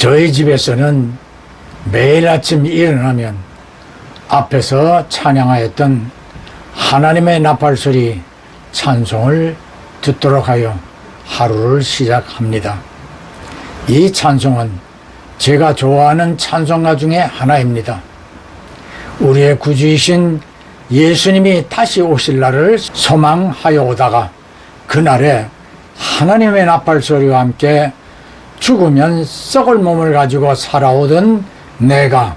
저희 집에서는 매일 아침 일어나면 앞에서 찬양하였던 하나님의 나팔소리 찬송을 듣도록 하여 하루를 시작합니다. 이 찬송은 제가 좋아하는 찬송가 중에 하나입니다. 우리의 구주이신 예수님이 다시 오실 날을 소망하여 오다가 그날에 하나님의 나팔소리와 함께 죽으면 썩을 몸을 가지고 살아오던 내가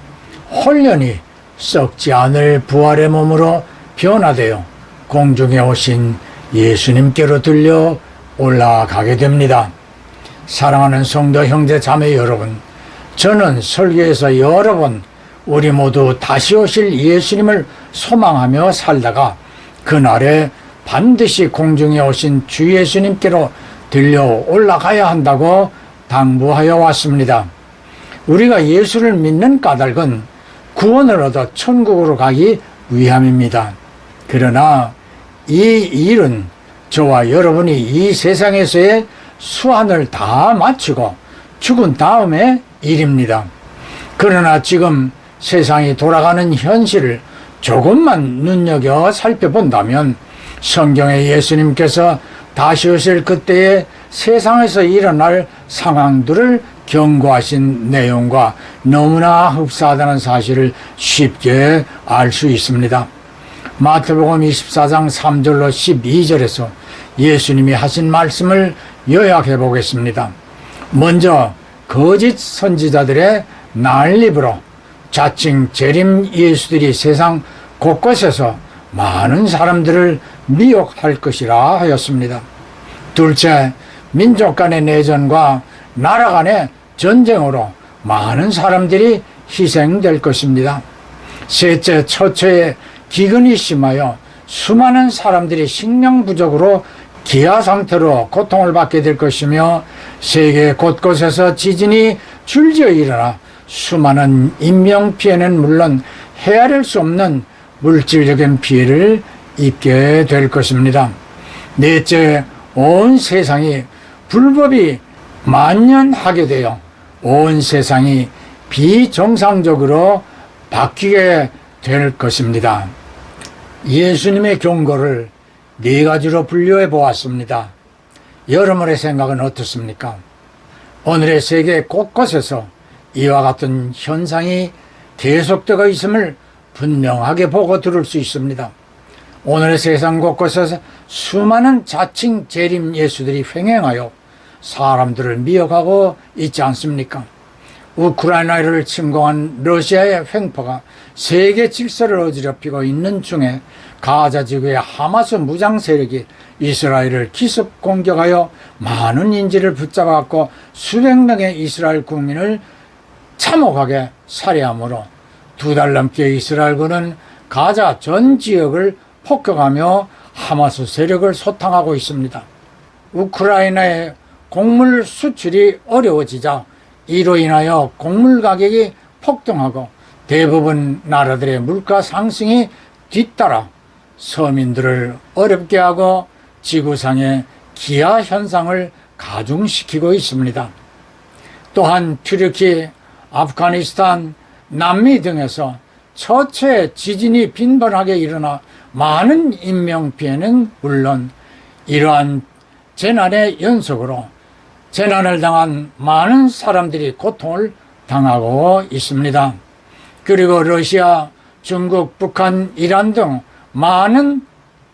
홀연히 썩지 않을 부활의 몸으로 변화되어 공중에 오신 예수님께로 들려 올라가게 됩니다. 사랑하는 성도 형제 자매 여러분, 저는 설교에서 여러 번 우리 모두 다시 오실 예수님을 소망하며 살다가 그날에 반드시 공중에 오신 주 예수님께로 들려 올라가야 한다고 당부하여 왔습니다. 우리가 예수를 믿는 까닭은 구원을 얻어 천국으로 가기 위함입니다. 그러나 이 일은 저와 여러분이 이 세상에서의 수완을 다 마치고 죽은 다음의 일입니다. 그러나 지금 세상이 돌아가는 현실을 조금만 눈여겨 살펴본다면 성경에 예수님께서 다시 오실 그때의 세상에서 일어날 상황들을 경고하신 내용과 너무나 흡사하다는 사실을 쉽게 알 수 있습니다. 마태복음 24장 3절로 12절에서 예수님이 하신 말씀을 요약해 보겠습니다. 먼저 거짓 선지자들의 난립으로 자칭 재림 예수들이 세상 곳곳에서 많은 사람들을 미혹할 것이라 하였습니다. 둘째, 민족 간의 내전과 나라 간의 전쟁으로 많은 사람들이 희생될 것입니다. 셋째, 처처에 기근이 심하여 수많은 사람들이 식량 부족으로 기아 상태로 고통을 받게 될 것이며 세계 곳곳에서 지진이 줄지어 일어나 수많은 인명피해는 물론 헤아릴 수 없는 물질적인 피해를 입게 될 것입니다. 넷째, 온 세상이 불법이 만연하게 되어 온 세상이 비정상적으로 바뀌게 될 것입니다. 예수님의 경고를 네 가지로 분류해 보았습니다. 여러분의 생각은 어떻습니까? 오늘의 세계 곳곳에서 이와 같은 현상이 계속되고 있음을 분명하게 보고 들을 수 있습니다. 오늘의 세상 곳곳에서 수많은 자칭 재림 예수들이 횡행하여 사람들을 미혹하고 있지 않습니까? 우크라이나를 침공한 러시아의 횡포가 세계 질서를 어지럽히고 있는 중에 가자 지구의 하마스 무장 세력이 이스라엘을 기습 공격하여 많은 인질을 붙잡아갖고 수백 명의 이스라엘 국민을 참혹하게 살해하므로 2달 넘게 이스라엘군은 가자 전 지역을 폭격하며 하마스 세력을 소탕하고 있습니다. 우크라이나의 곡물 수출이 어려워지자 이로 인하여 곡물 가격이 폭등하고 대부분 나라들의 물가 상승이 뒤따라 서민들을 어렵게 하고 지구상의 기아 현상을 가중시키고 있습니다. 또한 튀르키, 아프가니스탄, 남미 등에서 처처의 지진이 빈번하게 일어나 많은 인명피해는 물론 이러한 재난의 연속으로 재난을 당한 많은 사람들이 고통을 당하고 있습니다. 그리고 러시아, 중국, 북한, 이란 등 많은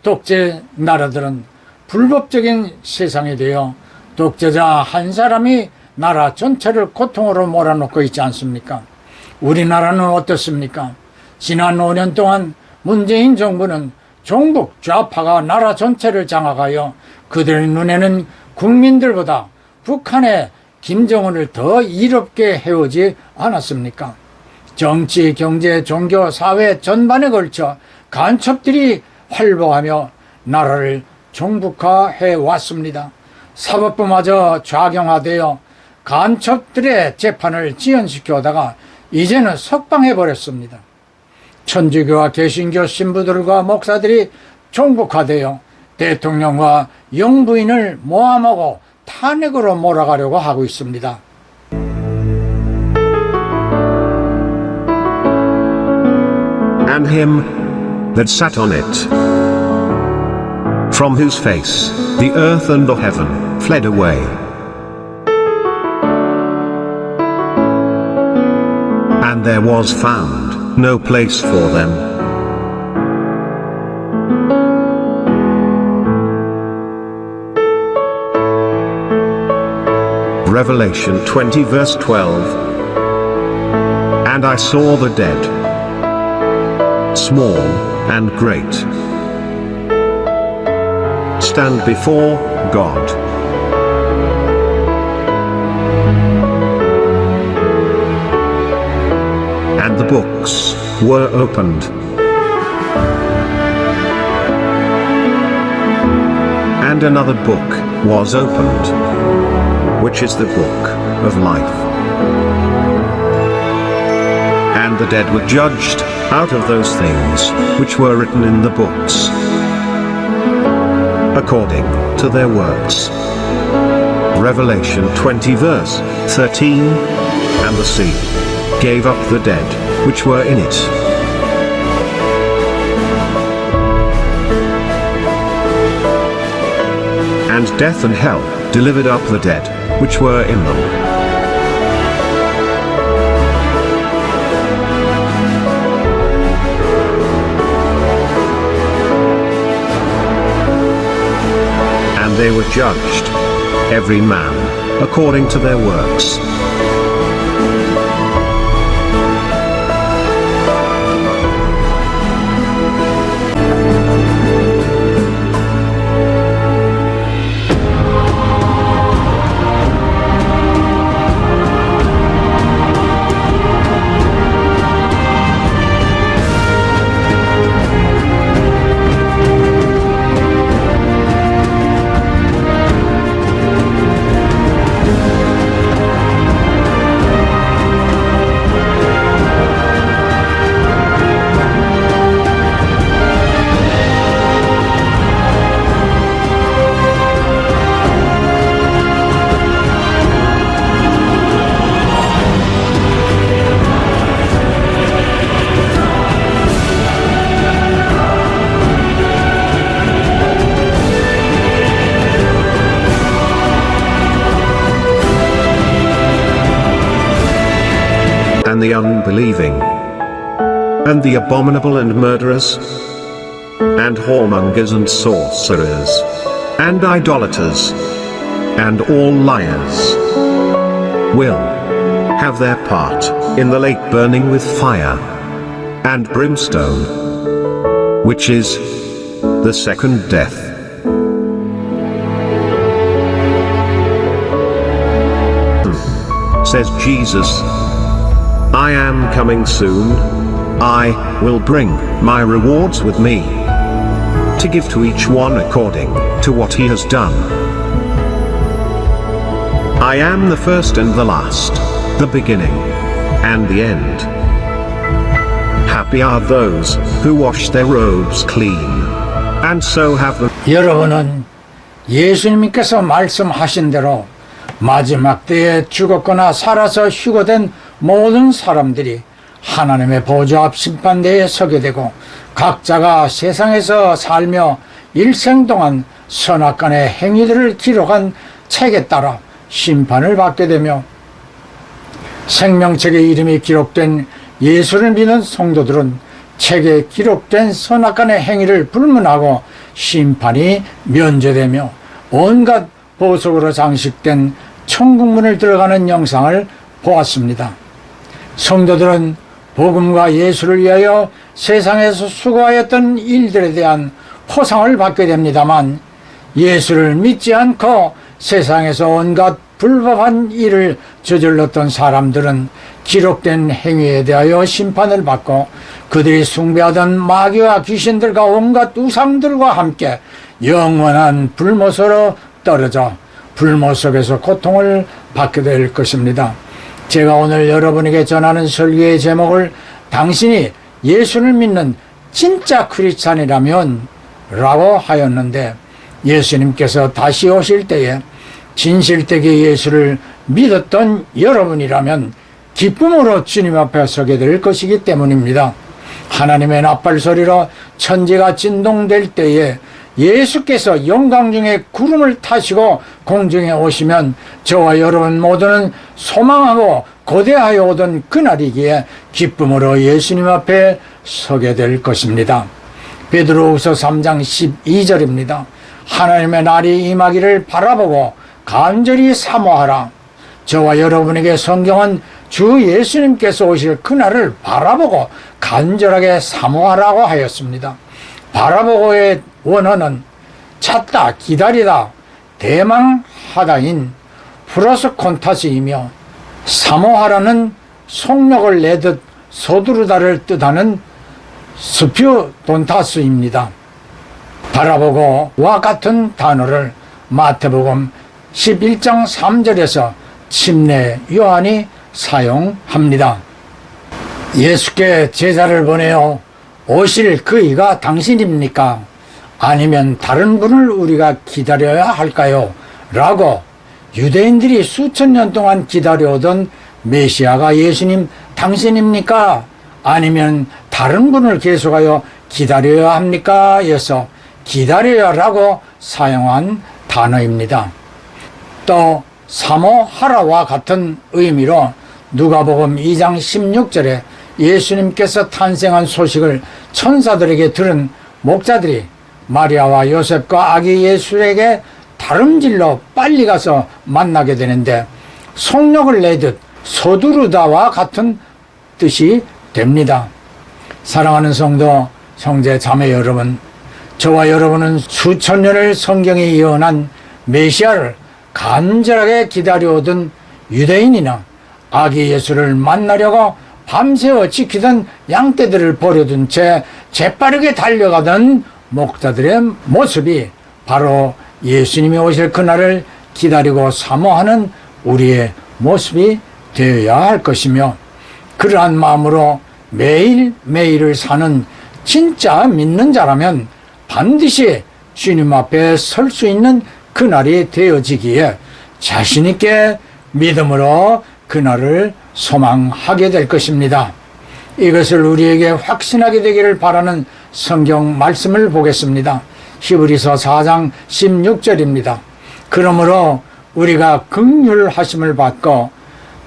독재 나라들은 불법적인 세상이 되어 독재자 한 사람이 나라 전체를 고통으로 몰아넣고 있지 않습니까? 우리나라는 어떻습니까? 지난 5년 동안 문재인 정부는 종북 좌파가 나라 전체를 장악하여 그들 눈에는 국민들보다 북한의 김정은을 더 이롭게 해오지 않았습니까? 정치, 경제, 종교, 사회 전반에 걸쳐 간첩들이 활보하며 나라를 종북화해 왔습니다. 사법부마저 좌경화되어 간첩들의 재판을 지연시켜다가 이제는 석방해버렸습니다. 천주교와 개신교 신부들과 목사들이 종북화되어 대통령과 영부인을 모함하고 탄핵으로 몰아가려고 하고 있습니다. and him that sat on it, from whose face the earth and the heaven fled away, and there was found no place for them. Revelation 20 verse 12. And I saw the dead, small and great, stand before God. And the books were opened. And another book was opened, which is the book of life. And the dead were judged out of those things which were written in the books, according to their works. Revelation 20 verse 13. And the sea gave up the dead which were in it, and death and hell delivered up the dead which were in them. And they were judged, every man according to their works. And the unbelieving, and the abominable and murderers, and whoremongers and sorcerers, and idolaters, and all liars, will have their part in the lake burning with fire and brimstone, which is the second death. Says Jesus, I am coming soon. I will bring my rewards with me, to give to each one according to what he has done. I am the first and the last, the beginning and the end. Happy are those who wash their robes clean, and so have the. 여러분은 예수님께서 말씀하신 대로 마지막 때에 죽었거나 살아서 휴거된 모든 사람들이 하나님의 보좌 앞 심판대에 서게 되고, 각자가 세상에서 살며 일생 동안 선악간의 행위들을 기록한 책에 따라 심판을 받게 되며, 생명책에 이름이 기록된 예수를 믿는 성도들은 책에 기록된 선악간의 행위를 불문하고 심판이 면제되며 온갖 보석으로 장식된 천국문을 들어가는 영상을 보았습니다. 성도들은 복음과 예수를 위하여 세상에서 수고하였던 일들에 대한 포상을 받게 됩니다만, 예수를 믿지 않고 세상에서 온갖 불법한 일을 저질렀던 사람들은 기록된 행위에 대하여 심판을 받고, 그들이 숭배하던 마귀와 귀신들과 온갖 우상들과 함께 영원한 불못으로 떨어져 불못 속에서 고통을 받게 될 것입니다. 제가 오늘 여러분에게 전하는 설교의 제목을 당신이 예수를 믿는 진짜 크리스찬이라면 라고 하였는데, 예수님께서 다시 오실 때에 진실되게 예수를 믿었던 여러분이라면 기쁨으로 주님 앞에 서게 될 것이기 때문입니다. 하나님의 나팔 소리로 천지가 진동될 때에 예수께서 영광 중에 구름을 타시고 공중에 오시면 저와 여러분 모두는 소망하고 고대하여 오던 그날이기에 기쁨으로 예수님 앞에 서게 될 것입니다. 베드로후서 3장 12절입니다. 하나님의 날이 임하기를 바라보고 간절히 사모하라. 저와 여러분에게 성경은 주 예수님께서 오실 그날을 바라보고 간절하게 사모하라고 하였습니다. 바라보고의 원어는 찾다, 기다리다, 대망하다인 플러스 콘타스이며 사모하라는 속력을 내듯 서두르다를 뜻하는 스퓨돈타스입니다. 바라보고와 같은 단어를 마태복음 11장 3절에서 침례 요한이 사용합니다. 예수께 제자를 보내어 오실 그 이가 당신입니까? 아니면 다른 분을 우리가 기다려야 할까요? 라고 유대인들이 수천 년 동안 기다려오던 메시아가 예수님 당신입니까? 아니면 다른 분을 계속하여 기다려야 합니까? 에서 기다려야라고 사용한 단어입니다. 또 사모하라와 같은 의미로 누가복음 2장 16절에 예수님께서 탄생한 소식을 천사들에게 들은 목자들이 마리아와 요셉과 아기 예수에게 다름질로 빨리 가서 만나게 되는데 속력을 내듯 서두르다와 같은 뜻이 됩니다. 사랑하는 성도, 형제, 자매 여러분, 저와 여러분은 수천 년을 성경에 예언한 메시아를 간절하게 기다려오던 유대인이나 아기 예수를 만나려고 밤새워 지키던 양떼들을 버려둔 채 재빠르게 달려가던 목자들의 모습이 바로 예수님이 오실 그날을 기다리고 사모하는 우리의 모습이 되어야 할 것이며, 그러한 마음으로 매일매일을 사는 진짜 믿는 자라면 반드시 주님 앞에 설 수 있는 그날이 되어지기에 자신있게 믿음으로 그날을 소망하게 될 것입니다. 이것을 우리에게 확신하게 되기를 바라는 성경 말씀을 보겠습니다. 히브리서 4장 16절입니다. 그러므로 우리가 긍휼하심을 받고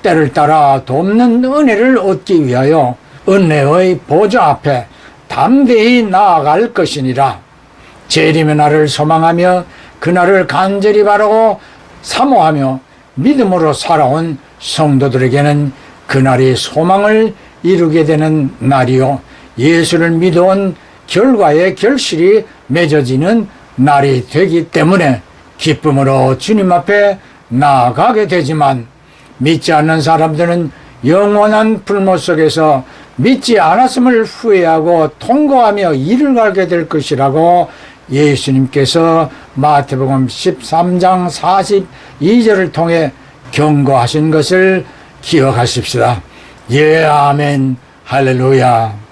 때를 따라 돕는 은혜를 얻기 위하여 은혜의 보좌 앞에 담대히 나아갈 것이니라. 재림의 날을 소망하며 그날을 간절히 바라고 사모하며 믿음으로 살아온 성도들에게는 그날이 소망을 이루게 되는 날이요, 예수를 믿어온 결과의 결실이 맺어지는 날이 되기 때문에 기쁨으로 주님 앞에 나아가게 되지만, 믿지 않는 사람들은 영원한 불못 속에서 믿지 않았음을 후회하고 통고하며 이를 갈게 될 것이라고 예수님께서 마태복음 13장 42절을 통해 경고하신 것을 기억하십시다. 예, 아멘, 할렐루야.